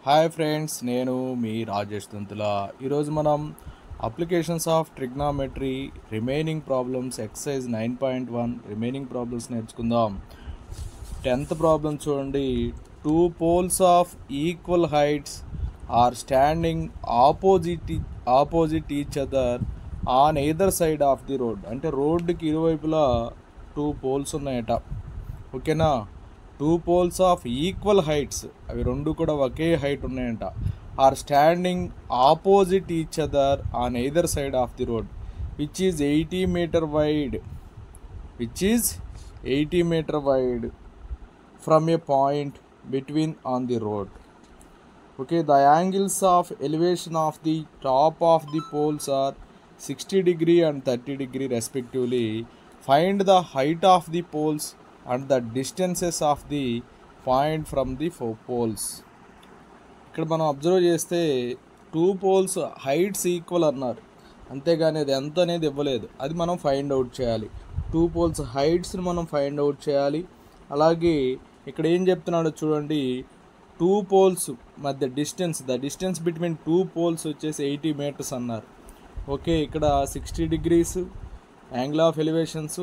Hi friends, నేను మీ రాజేష్ తుంతుల. ఈరోజు మనం applications of trigonometry remaining problems exercise 9.1 remaining problems నేర్చుకుందాం. 10th ప్రాబ్లం చూడండి. 2 poles of equal heights are standing opposite each other on either side of the road. అంటే రోడ్డుకి ఇరువైపులా 2 poles ఉన్నాయట. ఓకేనా? 2 poles ఆఫ్ ఈక్వల్ హైట్స్, అవి రెండు కూడా ఒకే హైట్ ఉన్నాయంట. Are standing opposite each other on either side of the road which is 80 meter wide from a point between on the road. Okay, the angles of elevation of the top of the poles are 60 degree and 30 degree respectively. Find the height of the poles and the distances of the point from the poles. ఇక్కడ మనం observe చేస్తే 2 poles heights equal అన్నారు, అంతేగాని అది ఎంత అనేది ఇవ్వలేదు. అది మనం ఫైండ్ అవుట్ చేయాలి. 2 poles హైట్స్ని మనం ఫైండ్ అవుట్ చేయాలి. అలాగే ఇక్కడ ఏం చెప్తున్నాడో చూడండి. 2 poles మధ్య ద డిస్టెన్స్ బిట్వీన్ 2 poles వచ్చేసి 80 meters అన్నారు. ఓకే, ఇక్కడ 60 degrees యాంగిల్ ఆఫ్ ఎలివేషన్స్,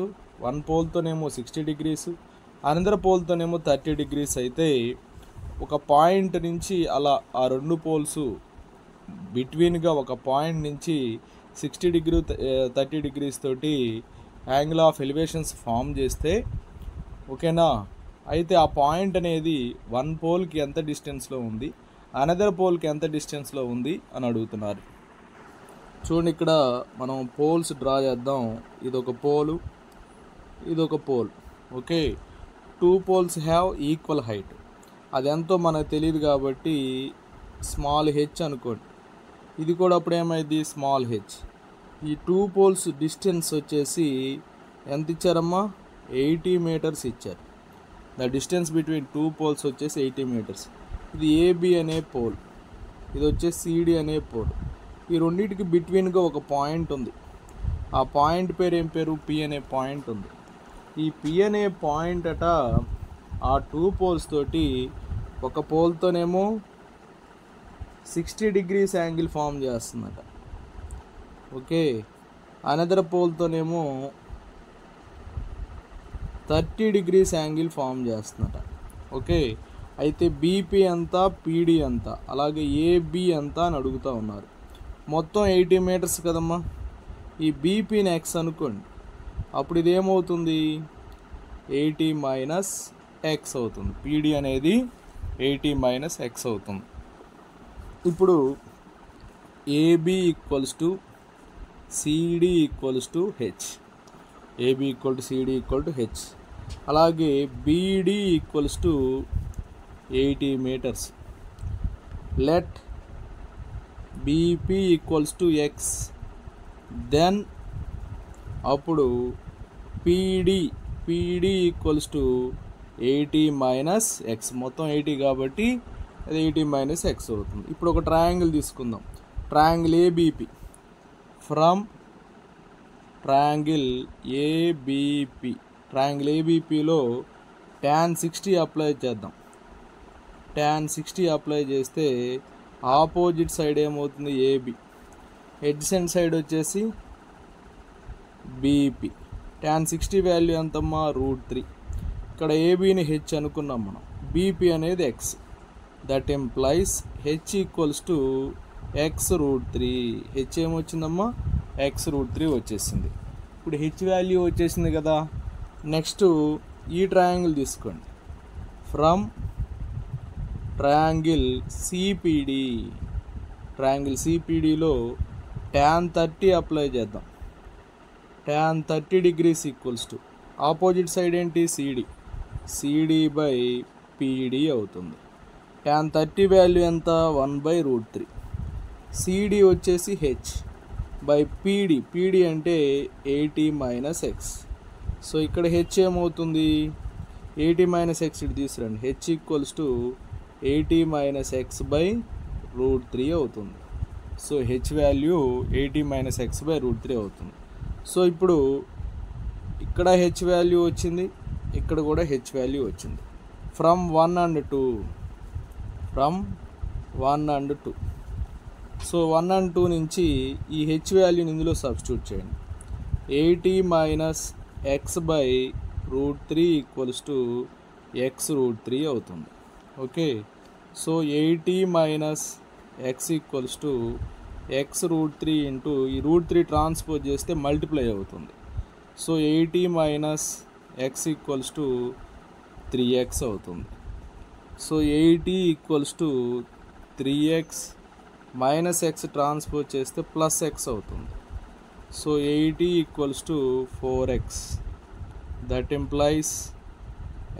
1 పోల్తోనేమో 60 degrees, అనదర్ పోల్తోనేమో 30 degrees అయితే ఒక పాయింట్ నుంచి అలా ఆ 2 poles బిట్వీన్గా ఒక పాయింట్ నుంచి 60 degree 30 degrees తోటి యాంగిల్ ఆఫ్ ఎలివేషన్స్ ఫామ్ చేస్తే, ఓకేనా, అయితే ఆ పాయింట్ అనేది 1 poleకి ఎంత డిస్టెన్స్లో ఉంది, అనదర్ పోల్కి ఎంత డిస్టెన్స్లో ఉంది అని అడుగుతున్నారు. చూడండి, ఇక్కడ మనం పోల్స్ డ్రా చేద్దాం. ఇదొక పోలు, ఇదొక pole. Okay, 2 poles have equal height. అది ఎంతో మనకు తెలియదు కాబట్టి స్మాల్ హెచ్ అనుకోండి. ఇది కూడా అప్పుడు ఏమైంది, స్మాల్ హెచ్. ఈ 2 poles డిస్టెన్స్ వచ్చేసి ఎంత ఇచ్చారమ్మా, 80 meters ఇచ్చారు. ద డిస్టెన్స్ బిట్వీన్ 2 poles వచ్చేసి 80 meters. ఇది ఏబి అనే పోల్, ఇది వచ్చేసి సిడి అనే పోల్. ఈ రెండింటికి బిట్వీన్గా ఒక పాయింట్ ఉంది. ఆ పాయింట్ పేరు ఏం పేరు, పి అనే పాయింట్ ఉంది. ఈ పి అనే పాయింట్ అట ఆ 2 poles తోటి, ఒక పోల్తోనేమో 60 degrees యాంగిల్ ఫామ్ చేస్తుందట. ఓకే, అనదర్ పోల్తోనేమో 30 degrees యాంగిల్ ఫామ్ చేస్తుందట. ఓకే, అయితే బీపీ ఎంత, పీడి ఎంత, అలాగే ఏబి ఎంత అని అడుగుతూ ఉన్నారు. మొత్తం 80 meters కదమ్మా. ఈ బీపీని ఎక్స్ అనుకోండి, అప్పుడు ఇదేమవుతుంది, 80 minus x అవుతుంది. పీడి అనేది 80 minus x అవుతుంది. ఇప్పుడు AB equals to CD equals to H, AB equal to CD equal to H. అలాగే BD equals to 80 meters. Let BP equals to x, then అప్పుడు PD equals to 80 minus x. మొత్తం 80 కాబట్టి అది 80 minus x అవుతుంది. ఇప్పుడు ఒక triangle తీసుకుందాం. Triangle ABP, from triangle ఏబిపిలో tan 60 అప్లై చేద్దాం. tan 60 అప్లై చేస్తే ఆపోజిట్ సైడ్ ఏమవుతుంది, ఏబి. ఎడ్జసెంట్ సైడ్ వచ్చేసి బీపీ. tan 60 వాల్యూ ఎంతమ్మా, √3. ఇక్కడ ఏబీని హెచ్ అనుకున్నాం మనం, బీపీ అనేది x. That implies H equals to x √3. H ఏమొచ్చిందమ్మా, ఎక్స్ √3 వచ్చేసింది. ఇప్పుడు హెచ్ వాల్యూ వచ్చేసింది కదా. నెక్స్ట్ ఈ ట్రయాంగిల్ తీసుకోండి. ఫ్రమ్ ట్రయాంగిల్ సిపిడిలో tan 30 అప్లై చేద్దాం. tan 30 degrees equals to opposite side ఏంటి, సిడి బై పీడి అవుతుంది. tan 30 వాల్యూ ఎంత, 1/√3. సిడి వచ్చేసి హెచ్ బై పీడి అంటే 80 minus x. సో ఇక్కడ హెచ్ ఏమవుతుంది, 80 minus x ఇటు తీసుకురండి. H equals to 80 minus x by √3 అవుతుంది. So H value 80 minus x by √3 అవుతుంది. సో ఇప్పుడు ఇక్కడ హెచ్ వాల్యూ వచ్చింది, ఇక్కడ కూడా హెచ్ వాల్యూ వచ్చింది. From 1 and 2, from 1 and 2. So 1 and 2 నుంచి ఈ హెచ్ వాల్యూని ఇందులో సబ్స్టిట్యూట్ చేయండి. 80 minus X by √3 equals to x √3 అవుతుంది. Okay, so 80 minus X equals to x √3 into ఈ √3 ట్రాన్స్పోజ్ చేస్తే మల్టిప్లై అవుతుంది. So 80 minus X equals to 3x అవుతుంది. So 80 equals to 3x minus X transpose చేస్తే plus X అవుతుంది. So 80 equals to 4x. That implies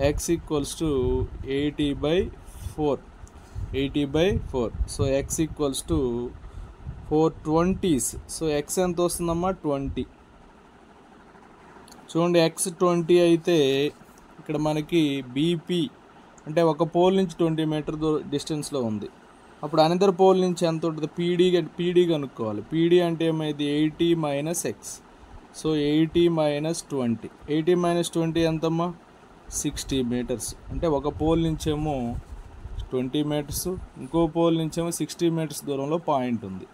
x equals to 80/4. 80/4. So x equals to 420s. So x ఎంత వస్తుందమ్మా? 20. చూడండి, x 20 అయితే ఇక్కడ మనకి BP అంటే ఒక పోల్ నుంచి 20 మీటర్ డిస్టెన్స్లో ఉంది. అప్పుడు అనదర్ పోల్ నుంచి ఎంత ఉంటుంది? పీడీ కనుక్కోవాలి. పీడీ అంటే ఏమైంది? 80 minus x. So 80 minus 20. 80 minus 20 ఎంతమ్మా? 60 మీటర్స్. అంటే ఒక పోల్ నుంచేమో 20 మీటర్స్, ఇంకో పోల్ నుంచేమో 60 మీటర్స్ దూరంలో పాయింట్ ఉంది.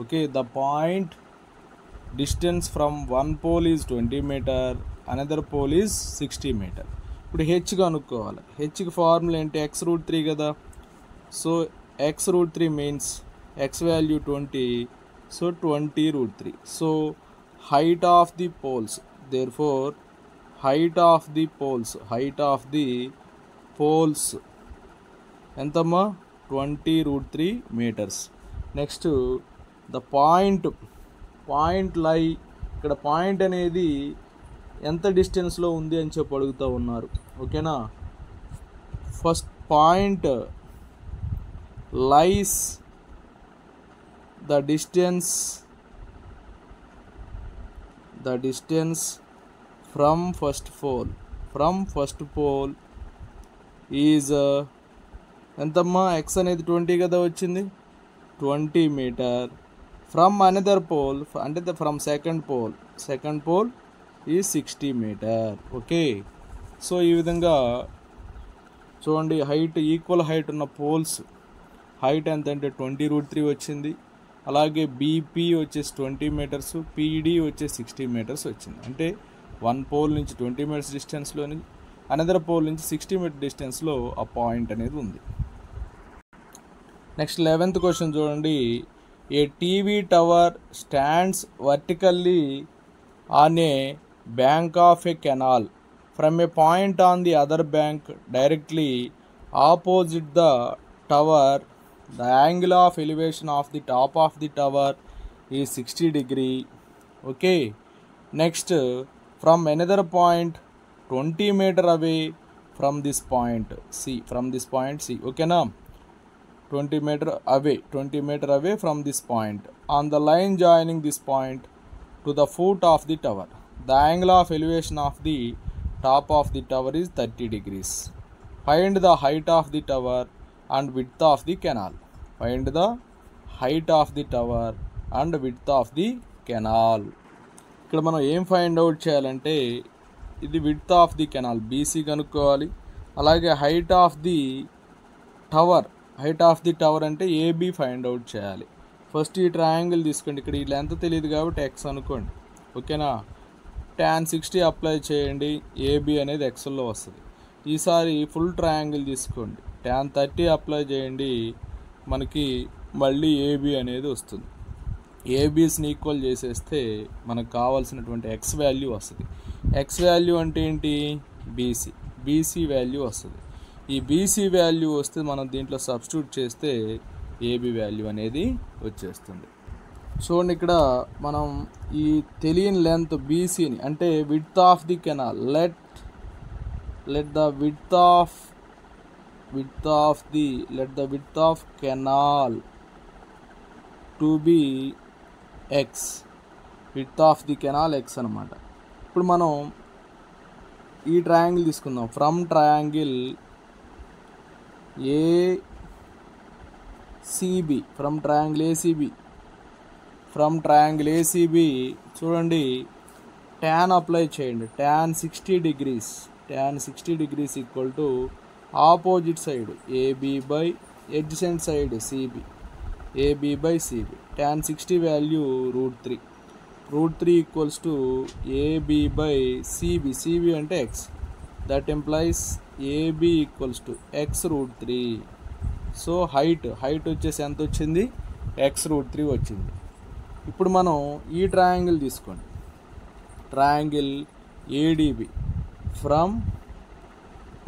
Okay, the point distance from one pole is 20 metre, another pole is 60 metre. ఇప్పుడు హెచ్ కనుక్కోవాలి. హెచ్కి ఫార్ములా ఏంటి? ఎక్స్ √3 కదా. So x √3 means x value 20, so 20 √3. So height of the poles, therefore height of the poles ఎంతమ్మా? 20 √3 meters. Next the point లై, ఇక్కడ point అనేది ఎంత డిస్టెన్స్లో ఉంది అని చెప్పి అడుగుతూ ఉన్నారు. ఓకేనా, first point lies the distance from first pole is ఎంతమ్మా? x అనేది 20 కదా వచ్చింది, 20 మీటర్. ఫ్రమ్ అనదర్ పోల్ అంటే from second pole is 60 metre. Okay, so ఈ విధంగా చూడండి, హైట్ ఈక్వల్ హైట్ ఉన్న పోల్స్ హైట్ ఎంత అంటే 20 √3 వచ్చింది. అలాగే బీపీ వచ్చేసి 20 మీటర్స్, పీడీ వచ్చేసి 60 మీటర్స్ వచ్చింది. అంటే వన్ పోల్ నుంచి 20 మీటర్స్ డిస్టెన్స్లోని, అనదర్ పోల్ నుంచి 60 మీటర్ డిస్టెన్స్లో ఆ పాయింట్ అనేది ఉంది. నెక్స్ట్ 11th క్వశ్చన్ చూడండి. A TV tower stands vertically on a bank of a canal from a point on the other bank directly opposite the tower. The angle of elevation of the top of the tower is 60 degree. Okay, next from another point 20 meter away from this point C. Okay na, 20 meter away from this point on the line joining this point to the foot of the tower. The angle of elevation of the top of the tower is 30 degrees. Find the height of the tower and width of the canal. Find the height of the tower and width of the canal. ఇక్కడ మనం ఏం find out చేయాలంటే ఇది width of the canal BC కనుక్కోవాలి. అలాగే height of the tower అంటే AB find out చేయాలి. First ఈ ట్రయాంగిల్ తీసుకోండి. ఇక్కడ ఈ లెంత్ తెలియదు కాబట్టి ఎక్స్ అనుకోండి. ఓకేనా, tan 60 అప్లై చేయండి, ఏబీ అనేది ఎక్స్లో వస్తుంది. ఈసారి ఫుల్ ట్రయాంగిల్ తీసుకోండి, tan 30 అప్లై చేయండి, మనకి మళ్ళీ ఏబీ అనేది వస్తుంది. ఏబీస్ని ఈక్వల్ చేసేస్తే మనకు కావాల్సినటువంటి ఎక్స్ వాల్యూ వస్తుంది. ఎక్స్ వాల్యూ అంటే ఏంటి? బీసీ వాల్యూ వస్తుంది. ఈ బీసీ వాల్యూ వస్తే మనం దీంట్లో సబ్స్టిట్యూట్ చేస్తే ఏబీ వాల్యూ అనేది వచ్చేస్తుంది. చూడండి, ఇక్కడ మనం ఈ తెలియని లెంత్ బీసీని అంటే width of the canal, let the width of canal to be x. width of the canal x అన్నమాట. ఇప్పుడు మనం ఈ ట్రయాంగిల్ తీసుకుందాం. ఫ్రమ్ ట్రయాంగిల్ ఏసీబీ చూడండి, tan అప్లై చేయండి. tan 60 degrees equal to opposite side AB/AD adjacent side CB, AB by CB. Tan 60 value √3. √3 equals to AB by CB. CB అంటే x. That implies AB equals to x √3. So height వచ్చేసి ఎంత వచ్చింది? x √3 వచ్చింది. ఇప్పుడు మనం ఈ triangle తీసుకోండి. Triangle ADB from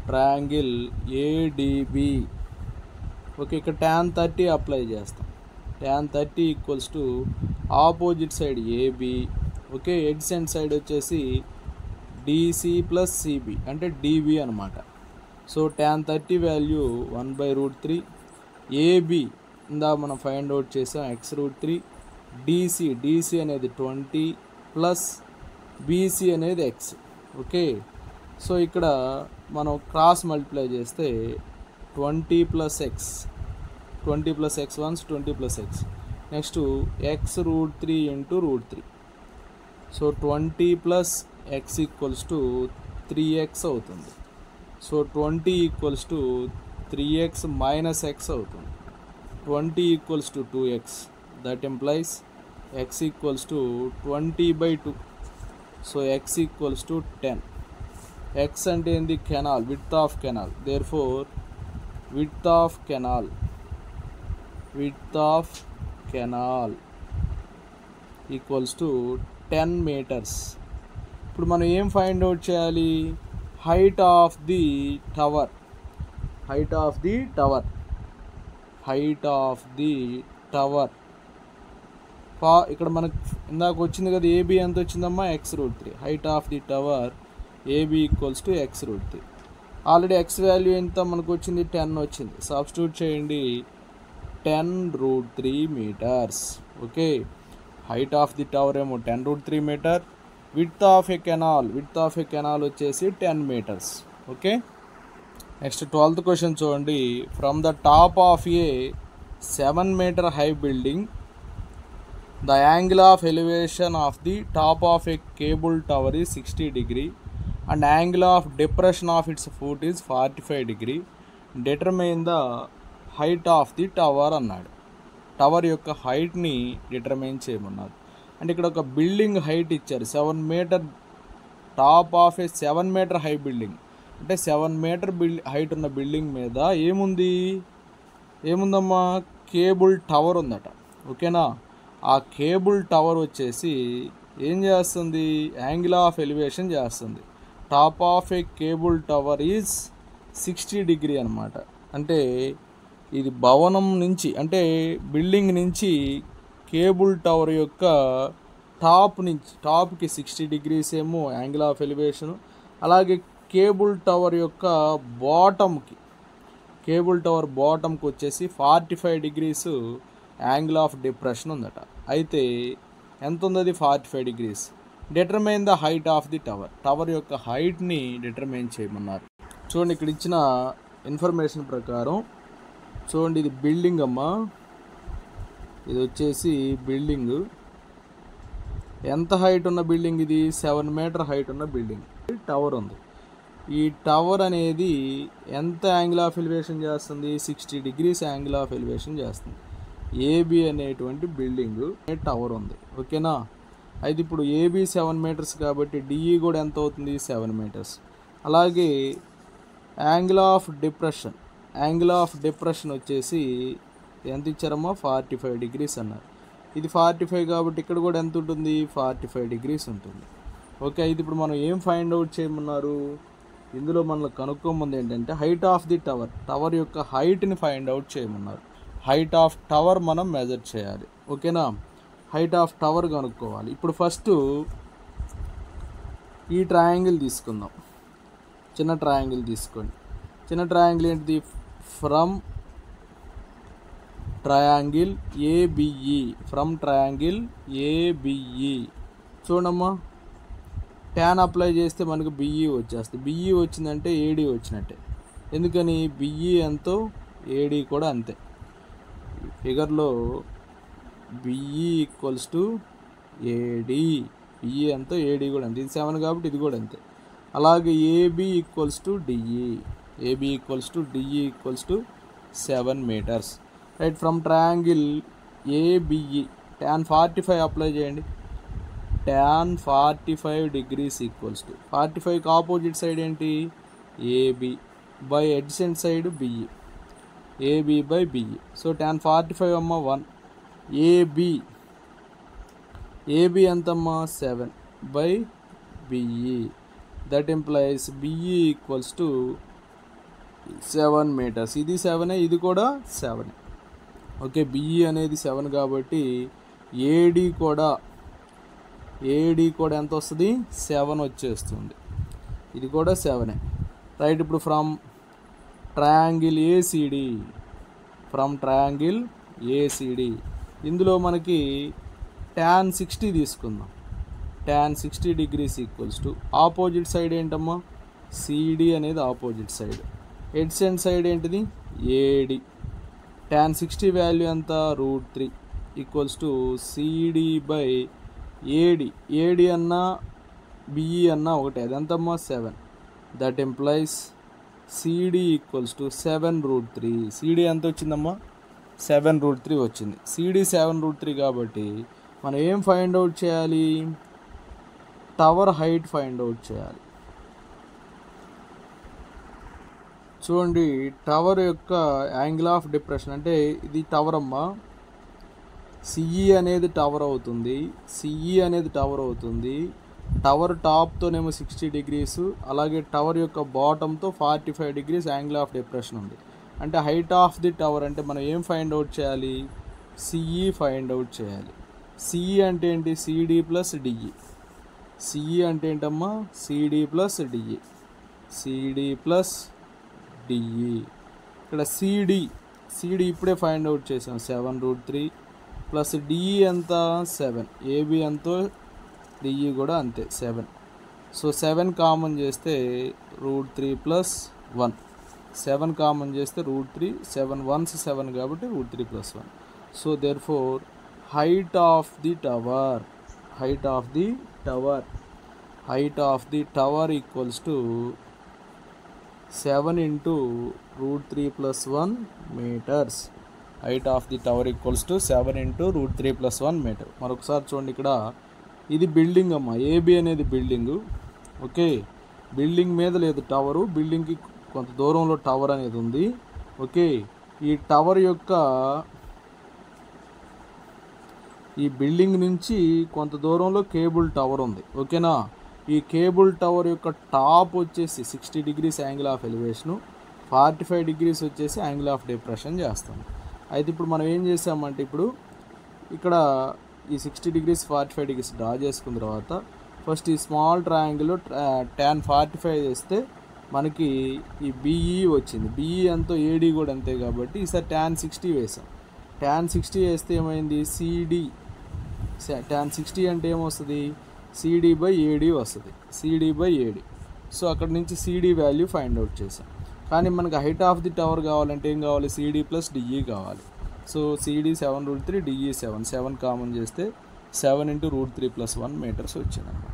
triangle ADB. Okay, ఇక్కడ tan 30 అప్లై చేస్తాం. tan 30 equals to opposite side AB. Okay, ఎడ్జెంట్ side వచ్చేసి DC ప్లస్ CB అంటే DB అనమాట. So tan 30 value 1/√3. AB ఇందా మనం ఫైండ్ అవుట్ చేసాం x √3. DC అనేది 20 ప్లస్ BC అనేది x. ఓకే, సో ఇక్కడ మనం క్రాస్ మల్టిప్లై చేస్తే 20 plus x 20 plus x once 20 plus x. Next x √3 into √3. So 20 plus x equals to 3x అవుతుంది. So 20 equals to 3x minus x అవుతుంది. 20 equals to 2x. That implies x equals to 20/2. So x equals to 10. x అంటే ఏంది? Canal, width of canal. Therefore width of canal equals to 10 meters. ఇప్పుడు మనం ఏం find out చేయాలి? Height of the tower. ఇక్కడ మనకు ఇందాక వచ్చింది కదా AB ఎంత వచ్చిందమ్మా? x √3. Height of the tower AB equals to x √3. Already x value ఎంత మనకు వచ్చింది? 10 వచ్చింది. సబ్స్టిట్యూట్ చేయండి, 10√3 meters. Okay, height of the tower ఏమో 10√3 meter. Width of a canal వచ్చేసి 10 meters. Okay, next 12th question చూడండి. From the top of a 7 meter high building the angle of elevation of the top of a cable tower is 60 degree and angle of depression of it's foot is 45 degree. Determine the height of the tower అన్నాడు. Tower యొక్క హైట్ని determine చేయమన్నారు. అంటే ఇక్కడ ఒక building height ఇచ్చారు 7 meter. Top of a 7 meter high building అంటే 7 meter height ఉన్న building మీద ఏముందమ్మా? కేబుల్ టవర్ ఉందట. ఓకేనా, ఆ కేబుల్ టవర్ వచ్చేసి ఏం చేస్తుంది? యాంగిల్ ఆఫ్ ఎలివేషన్ చేస్తుంది. Top of a cable tower is 60 degree అనమాట. అంటే ఇది భవనం నుంచి అంటే బిల్డింగ్ నుంచి కేబుల్ టవర్ యొక్క టాప్కి 60 degrees ఏమో యాంగిల్ ఆఫ్ ఎలివేషను. అలాగే కేబుల్ టవర్ యొక్క బాటమ్కి వచ్చేసి 45 degrees యాంగిల్ ఆఫ్ డిప్రెషన్ ఉందట. అయితే ఎంత ఉంది? అది 45 degrees. Determine the height of the tower యొక్క హైట్ని డిటర్మైన్ చేయమన్నారు. చూడండి, ఇక్కడ ఇచ్చిన ఇన్ఫర్మేషన్ ప్రకారం చూడండి, ఇది బిల్డింగ్ అమ్మా. ఇది వచ్చేసి బిల్డింగ్. ఎంత హైట్ ఉన్న బిల్డింగ్ ఇది? 7 meter హైట్ ఉన్న బిల్డింగ్. టవర్ ఉంది. ఈ టవర్ అనేది ఎంత యాంగిల్ ఆఫ్ ఎలివేషన్ చేస్తుంది? 60 degrees యాంగిల్ ఆఫ్ ఎలివేషన్ చేస్తుంది. AB అనేటువంటి బిల్డింగ్ టవర్ ఉంది. ఓకేనా, అయితే ఇప్పుడు AB 7 meters కాబట్టి DE కూడా ఎంత అవుతుంది? 7 meters. అలాగే యాంగిల్ ఆఫ్ డిప్రెషన్ వచ్చేసి ఎంత ఇచ్చారమ్మా? 45 degrees అన్నారు. ఇది 45 కాబట్టి ఇక్కడ కూడా ఎంత ఉంటుంది? 45 degrees ఉంటుంది. ఓకే, అయితే ఇప్పుడు మనం ఏం ఫైండ్ అవుట్ చేయమన్నారు? ఇందులో మనకు కనుక్కోమంది ఏంటంటే హైట్ ఆఫ్ ది టవర్ యొక్క హైట్ని ఫైండ్ అవుట్ చేయమన్నారు. హైట్ ఆఫ్ టవర్ మనం మెజర్ చేయాలి. ఓకేనా, హైట్ ఆఫ్ టవర్ కనుక్కోవాలి. ఇప్పుడు ఫస్ట్ ఈ ట్రయాంగిల్ తీసుకుందాం. చిన్న ట్రయాంగిల్ తీసుకోండి. చిన్న ట్రయాంగిల్ ఏంటిది? From triangle ABE. చూడమ్మా, ట్యాన్ అప్లై చేస్తే మనకు BE వచ్చేస్తుంది. BE వచ్చిందంటే AD వచ్చినట్టే. ఎందుకని? BE ఎంతో AD కూడా అంతే. ఫిగర్లో BE equals to AD. BE ఎంతో AD కూడా అంతే. ఇది 7 కాబట్టి ఇది కూడా అంతే. అలాగే AB equals to DE. AB equals to DE equals to 7 meters. Right, from triangle ABE tan 45 apply చేయండి. tan 45 degrees equals to 45కి ఆపోజిట్ సైడ్ ఏంటి AB by adjacent side BE, AB by BE. So tan 45 అమ్మ 1, AB ఎంతమ్మా 7 by BE, that implies BE equals to 7 meters. ఇది 7, ఇది కూడా 7. Okay, BE అనేది 7 కాబట్టి AD కూడా ఎంత వస్తుంది 7 వచ్చేస్తుంది. ఇది కూడా 7. రైట్, ఇప్పుడు ఫ్రమ్ ట్రయాంగిల్ ACD ఇందులో మనకి tan 60 తీసుకుందాం. tan 60 degrees equals to opposite side ఏంటమ్మా CD అనేది ఆపోజిట్ సైడ్, ఎడ్సెంట్ సైడ్ ఏంటిది AD. tan 60 వాల్యూ ఎంత √3 equals to CD by AD అన్నా BE అన్నా ఒకటే, అదంతమ్మా 7. That employees CD equals to 7√3. CD ఎంత వచ్చిందమ్మా 7√3 వచ్చింది. CD 7√3 కాబట్టి మనం ఏం ఫైండ్ అవుట్ చేయాలి, టవర్ హైట్ ఫైండ్ అవుట్ చేయాలి. చూడండి, టవర్ యొక్క యాంగిల్ ఆఫ్ డిప్రెషన్ అంటే ఇది టవర్ అమ్మా, CE అనేది టవర్ అవుతుంది. టవర్ టాప్తోనేమో 60 degrees, అలాగే టవర్ యొక్క బాటంతో 45 degrees యాంగిల్ ఆఫ్ డిప్రెషన్ ఉంది. అంటే హైట్ ఆఫ్ ది టవర్ అంటే మనం ఏం ఫైండ్ అవుట్ చేయాలి, CE ఫైండ్ అవుట్ చేయాలి. CE అంటే ఏంటి CD ప్లస్ DE. CE అంటే ఏంటమ్మా CD ప్లస్ DE. ఇక్కడ CD ఇప్పుడే ఫైండ్ అవుట్ చేసాం 7√3 ప్లస్ DE ఎంత 7, AB ఎంతో DE కూడా అంతే 7. సో 7 కామన్ చేస్తే √3 ప్లస్ 1, 7 కామన్ చేస్తే √3, 7 1s 7 కాబట్టి √3 plus 1. So therefore height of the tower equals to 7 into √3 plus 1 meters. Height of the tower equals to 7 into √3 plus 1 meter. మరొకసారి చూడండి, ఇక్కడ ఇది బిల్డింగ్ అమ్మా, AB అనేది బిల్డింగు. ఓకే, బిల్డింగ్ మీద లేదు టవరు, బిల్డింగ్కి కొంత దూరంలో టవర్ అనేది ఉంది. ఓకే, ఈ టవర్ యొక్క ఈ బిల్డింగ్ నుంచి కొంత దూరంలో కేబుల్ టవర్ ఉంది. ఓకేనా, ఈ కేబుల్ టవర్ యొక్క టాప్ వచ్చేసి 60 degrees angle of elevation, 45 degrees వచ్చేసి యాంగిల్ ఆఫ్ డిప్రెషన్ చేస్తాం. అయితే ఇప్పుడు మనం ఏం చేసామంటే, ఇప్పుడు ఇక్కడ ఈ 60 degrees 45 degrees డ్రా చేసుకున్న తర్వాత ఫస్ట్ ఈ స్మాల్ ట్రయాంగిల్లో tan 45 వేస్తే మనకి ఈ BE వచ్చింది. BE ఎంతో AD కూడా అంతే కాబట్టి ఈసారి tan 60 వేసాం. tan 60 వేస్తే ఏమైంది CD, tan 60 అంటే ఏమొస్తుంది CD బై AD వస్తుంది, CD బై AD. సో అక్కడ నుంచి CD వాల్యూ ఫైండ్ అవుట్ చేసాం. కానీ మనకు హైట్ ఆఫ్ ది టవర్ కావాలంటే ఏం కావాలి, CD ప్లస్ DE కావాలి. సో CD 7√3, DE 7 కామన్ చేస్తే 7 into √3 plus 1 meters వచ్చిందన్నమాట.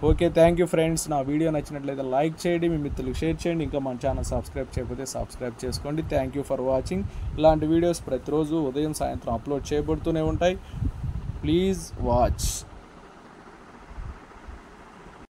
Okay, thank you friends. నా వీడియో నచ్చినట్లయితే లైక్ చేయండి, మీ మిత్రులకు షేర్ చేయండి, ఇంకా మన ఛానల్ సబ్స్క్రైబ్ చేయకపోతే సబ్స్క్రైబ్ చేసుకోండి. Thank you for watching. ఇలాంటి వీడియోస్ ప్రతిరోజు ఉదయం సాయంత్రం అప్లోడ్ చేయబడుతూనే ఉంటాయి. Please watch.